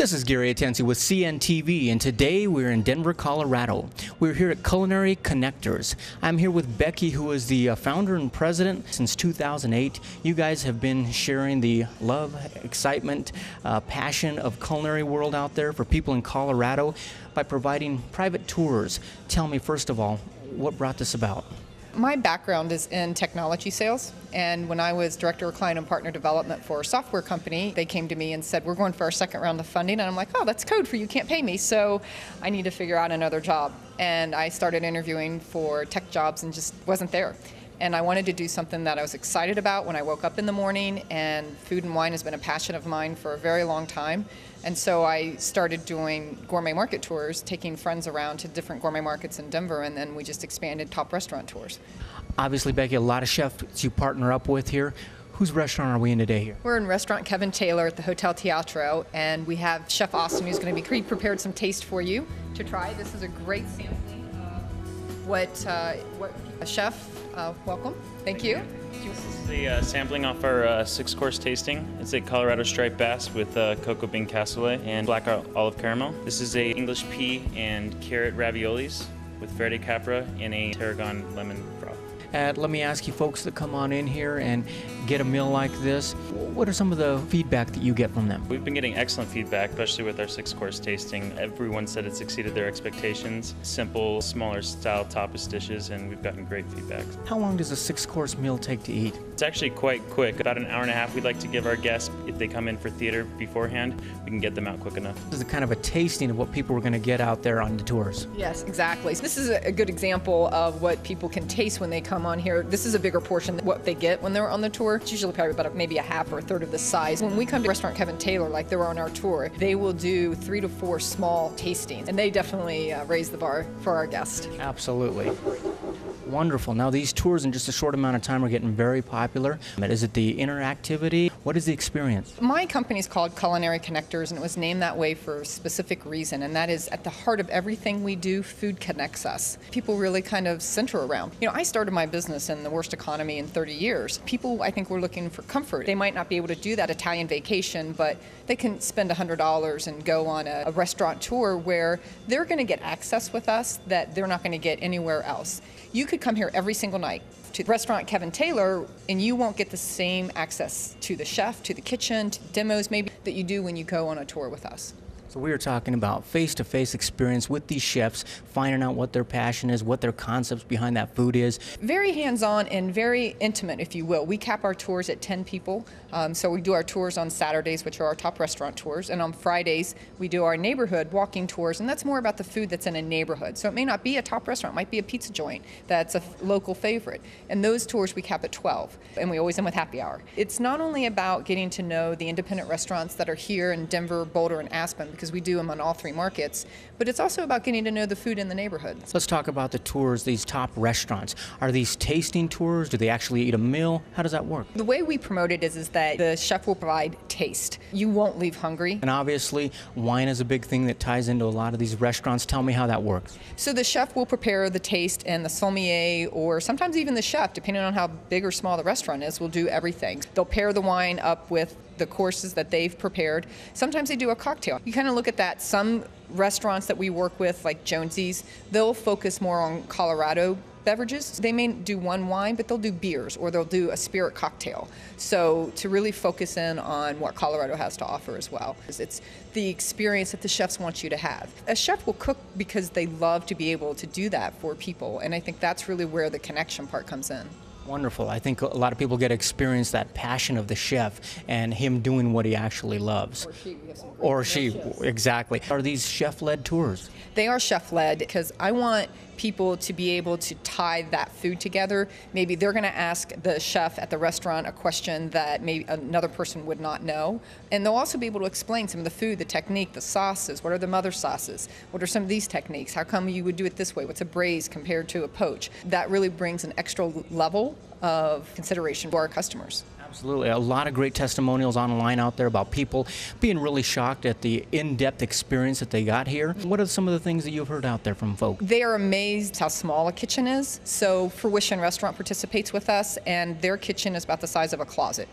This is Gary Atensi with CNTV, and today we're in Denver, Colorado. We're here at Culinary Connectors. I'm here with Becky, who is the founder and president since 2008. You guys have been sharing the love, excitement, passion of culinary world out there for people in Colorado by providing private tours. Tell me, first of all, what brought this about? My background is in technology sales, and when I was director of client and partner development for a software company, they came to me and said, we're going for our second round of funding, and I'm like, oh, that's code for you can't pay me, so I need to figure out another job. And I started interviewing for tech jobs and just wasn't there. And I wanted to do something that I was excited about when I woke up in the morning, and food and wine has been a passion of mine for a very long time. And so I started doing gourmet market tours, taking friends around to different gourmet markets in Denver, and then we just expanded top restaurant tours. Obviously, Becky, a lot of chefs you partner up with here. Whose restaurant are we in today here? We're in Restaurant Kevin Taylor at the Hotel Teatro, and we have Chef Austin who's going to be pre-prepared some taste for you to try. This is a great sampling of what chef, welcome. Thank you. This is a sampling off our six-course tasting. It's a Colorado striped bass with cocoa bean cassoulet and black olive caramel. This is a English pea and carrot raviolis with verde capra in a tarragon lemon broth. Let me ask you folks that come on in here and get a meal like this, what are some of the feedback that you get from them? We've been getting excellent feedback, especially with our six-course tasting. Everyone said it's exceeded their expectations. Simple, smaller style tapas dishes, and we've gotten great feedback. How long does a six-course meal take to eat? It's actually quite quick, about an hour and a half. We'd like to give our guests, if they come in for theater beforehand, we can get them out quick enough. This is kind of a tasting of what people are going to get out there on the tours. Yes, exactly. This is a good example of what people can taste when they come on here. This is a bigger portion than what they get when they're on the tour. It's usually probably about maybe a half or a third of the size. When we come to Restaurant Kevin Taylor, like they were on our tour, they will do 3 to 4 small tastings, and they definitely raise the bar for our guests. Absolutely. Wonderful. Now these tours in just a short amount of time are getting very popular. Is it the interactivity? What is the experience? My company is called Culinary Connectors, and it was named that way for a specific reason, and that is at the heart of everything we do, food connects us. People really kind of center around. You know, I started my business in the worst economy in 30 years. People, I think, were looking for comfort. They might not be able to do that Italian vacation, but they can spend $100 and go on a restaurant tour where they're going to get access with us that they're not going to get anywhere else. You could come here every single night to Restaurant Kevin Taylor, and you won't get the same access to the chef, to the kitchen, to demos maybe, that you do when you go on a tour with us. So we are talking about face-to-face experience with these chefs, finding out what their passion is, what their concepts behind that food is. Very hands-on and very intimate, if you will. We cap our tours at 10 people. So we do our tours on Saturdays, which are our top restaurant tours, and on Fridays we do our neighborhood walking tours, and that's more about the food that's in a neighborhood. So it may not be a top restaurant, it might be a pizza joint that's a local favorite. And those tours we cap at 12, and we always end with happy hour. It's not only about getting to know the independent restaurants that are here in Denver, Boulder, and Aspen, because we do them on all 3 markets, but it's also about getting to know the food in the neighborhood. Let's talk about the tours, these top restaurants. Are these tasting tours? Do they actually eat a meal? How does that work? The way we promote it is that the chef will provide taste. You won't leave hungry. And obviously, wine is a big thing that ties into a lot of these restaurants. Tell me how that works. So the chef will prepare the taste, and the sommelier, or sometimes even the chef, depending on how big or small the restaurant is, will do everything. They'll pair the wine up with the courses that they've prepared. Sometimes they do a cocktail. You kind of look at that. Some restaurants that we work with, like Jonesy's, they'll focus more on Colorado beverages. They may do one wine, but they'll do beers, or they'll do a spirit cocktail. So to really focus in on what Colorado has to offer as well. It's the experience that the chefs want you to have. A chef will cook because they love to be able to do that for people, and I think that's really where the connection part comes in. Wonderful. I think a lot of people get to experience that passion of the chef and him doing what he actually loves. Or she. We have some great Or she, chefs. exactly. Are these chef-led tours? They are chef-led because I want people to be able to tie that food together. Maybe they're going to ask the chef at the restaurant a question that maybe another person would not know. And they'll also be able to explain some of the food, the technique, the sauces. What are the mother sauces? What are some of these techniques? How come you would do it this way? What's a braise compared to a poach? That really brings an extra level of consideration for our customers. Absolutely. A lot of great testimonials online out there about people being really shocked at the in-depth experience that they got here. What are some of the things that you've heard out there from folks? They are amazed how small a kitchen is. So Fruition Restaurant participates with us, and their kitchen is about the size of a closet.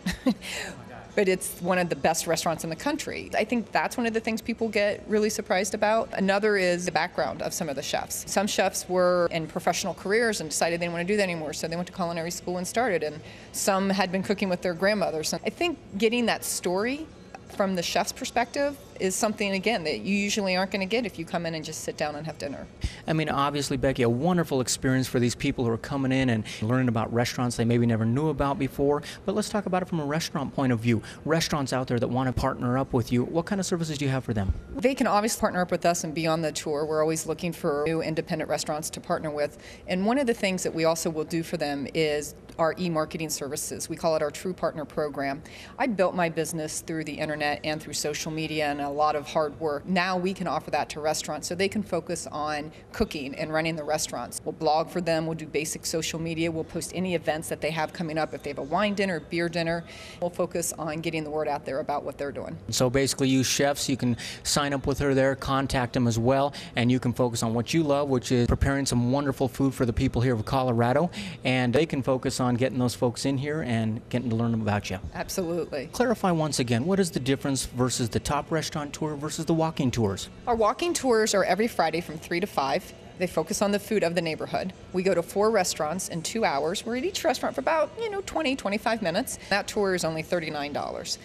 but it's one of the best restaurants in the country. I think that's one of the things people get really surprised about. Another is the background of some of the chefs. Some chefs were in professional careers and decided they didn't want to do that anymore, so they went to culinary school and started, and some had been cooking with their grandmothers. I think getting that story from the chef's perspective is something, again, that you usually aren't going to get if you come in and just sit down and have dinner. I mean, obviously, Becky, a wonderful experience for these people who are coming in and learning about restaurants they maybe never knew about before. But let's talk about it from a restaurant point of view. Restaurants out there that want to partner up with you, what kind of services do you have for them? They can obviously partner up with us and be on the tour. We're always looking for new independent restaurants to partner with. And one of the things that we also will do for them is our e-marketing services. We call it our True Partner Program. I built my business through the internet and through social media and a lot of hard work. Now we can offer that to restaurants so they can focus on cooking and running the restaurants. We'll blog for them, we'll do basic social media, we'll post any events that they have coming up. If they have a wine dinner, beer dinner, we'll focus on getting the word out there about what they're doing. So basically, you chefs, you can sign up with her there, contact them as well, and you can focus on what you love, which is preparing some wonderful food for the people here of Colorado, and they can focus on getting those folks in here and getting to learn about you. Absolutely. Clarify once again, what is the difference versus the top restaurant tour versus the walking tours? Our walking tours are every Friday from 3 to 5. They focus on the food of the neighborhood. We go to 4 restaurants in 2 hours. We're at each restaurant for about 20, 25 minutes. That tour is only $39.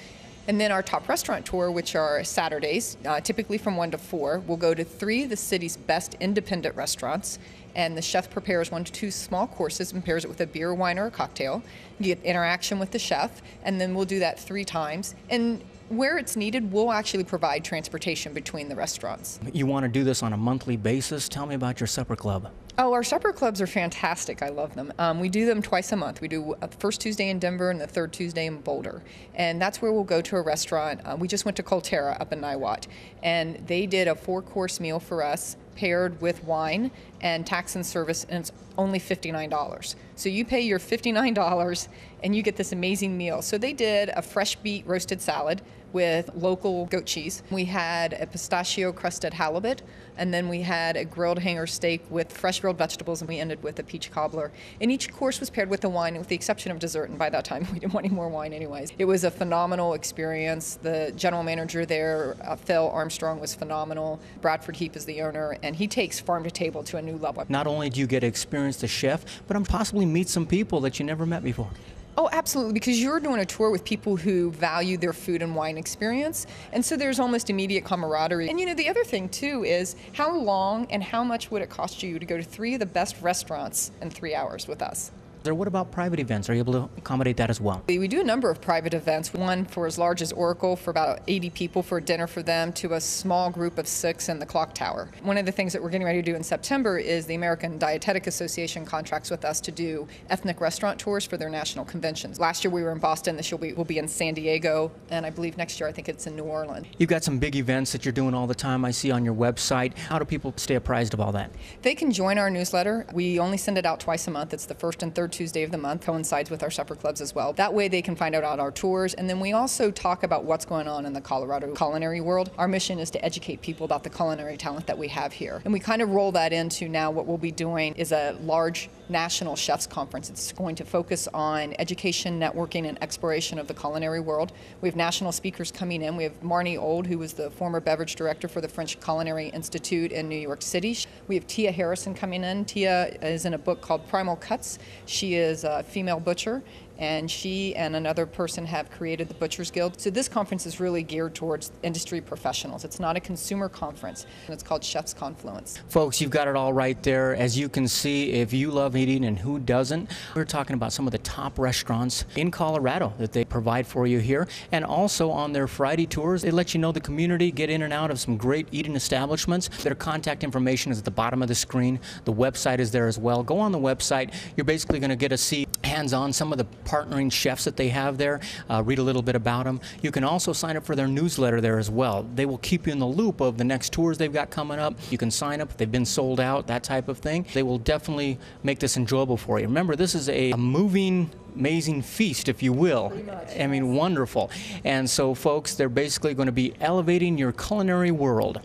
And then our top restaurant tour, which are Saturdays, typically from 1 to 4, we'll go to 3 of the city's best independent restaurants, and the chef prepares 1 to 2 small courses and pairs it with a beer, wine, or a cocktail. You get interaction with the chef, and then we'll do that 3 times. And where it's needed, we'll actually provide transportation between the restaurants. You want to do this on a monthly basis? Tell me about your supper club. Oh, our supper clubs are fantastic. I love them. We do them twice a month. We do the first Tuesday in Denver and the third Tuesday in Boulder. And that's where we'll go to a restaurant. We just went to Colterra up in Niwot, and they did a 4-course meal for us paired with wine and tax and service, and it's only $59. So you pay your $59 and you get this amazing meal. So they did a fresh beet roasted salad with local goat cheese. We had a pistachio crusted halibut, and then we had a grilled hanger steak with fresh grilled vegetables, and we ended with a peach cobbler. And each course was paired with a wine, with the exception of dessert, and by that time we didn't want any more wine anyways. It was a phenomenal experience. The general manager there, Phil Armstrong, was phenomenal. Bradford Heap is the owner, and he takes farm to table to a new level. Not only do you get to experience the chef, but possibly meet some people that you never met before. Oh, absolutely, because you're doing a tour with people who value their food and wine experience, and so there's almost immediate camaraderie. And the other thing too is how long and how much would it cost you to go to 3 of the best restaurants in 3 hours with us? What about private events? Are you able to accommodate that as well? We do a number of private events, one for as large as Oracle for about 80 people for a dinner for them, to a small group of 6 in the Clock Tower. One of the things that we're getting ready to do in September is the American Dietetic Association contracts with us to do ethnic restaurant tours for their national conventions. Last year we were in Boston, this year we'll be in San Diego, and I believe next year I think it's in New Orleans. You've got some big events that you're doing all the time, I see on your website. How do people stay apprised of all that? They can join our newsletter. We only send it out twice a month. It's the first and third Tuesday of the month. Coincides with our supper clubs as well. That way they can find out about our tours, and then we also talk about what's going on in the Colorado culinary world. Our mission is to educate people about the culinary talent that we have here. And we kind of roll that into now what we'll be doing is a large national chefs conference. It's going to focus on education, networking, and exploration of the culinary world. We have national speakers coming in. We have Marnie Old, who was the former beverage director for the French Culinary Institute in New York City. We have Tia Harrison coming in. Tia is in a book called Primal Cuts. She is a female butcher, and she and another person have created the Butchers Guild. So this conference is really geared towards industry professionals. It's not a consumer conference, and it's called Chef's Confluence. Folks, you've got it all right there. As you can see, if you love eating, and who doesn't, we're talking about some of the top restaurants in Colorado that they provide for you here. And also on their Friday tours, they let you know the community, get in and out of some great eating establishments. Their contact information is at the bottom of the screen. The website is there as well. Go on the website. You're basically going to get to see hands-on some of the partnering chefs that they have there, read a little bit about them. You can also sign up for their newsletter there as well. They will keep you in the loop of the next tours they've got coming up. You can sign up if they've been sold out, that type of thing. They will definitely make this enjoyable for you. Remember, this is a moving, amazing feast, if you will. I mean, wonderful. And so, folks, they're basically going to be elevating your culinary world.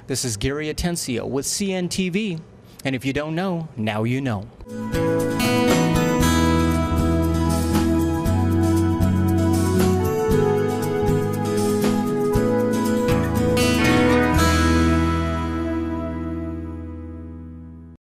This is Gary Atencio with CNTV, and if you don't know, now you know.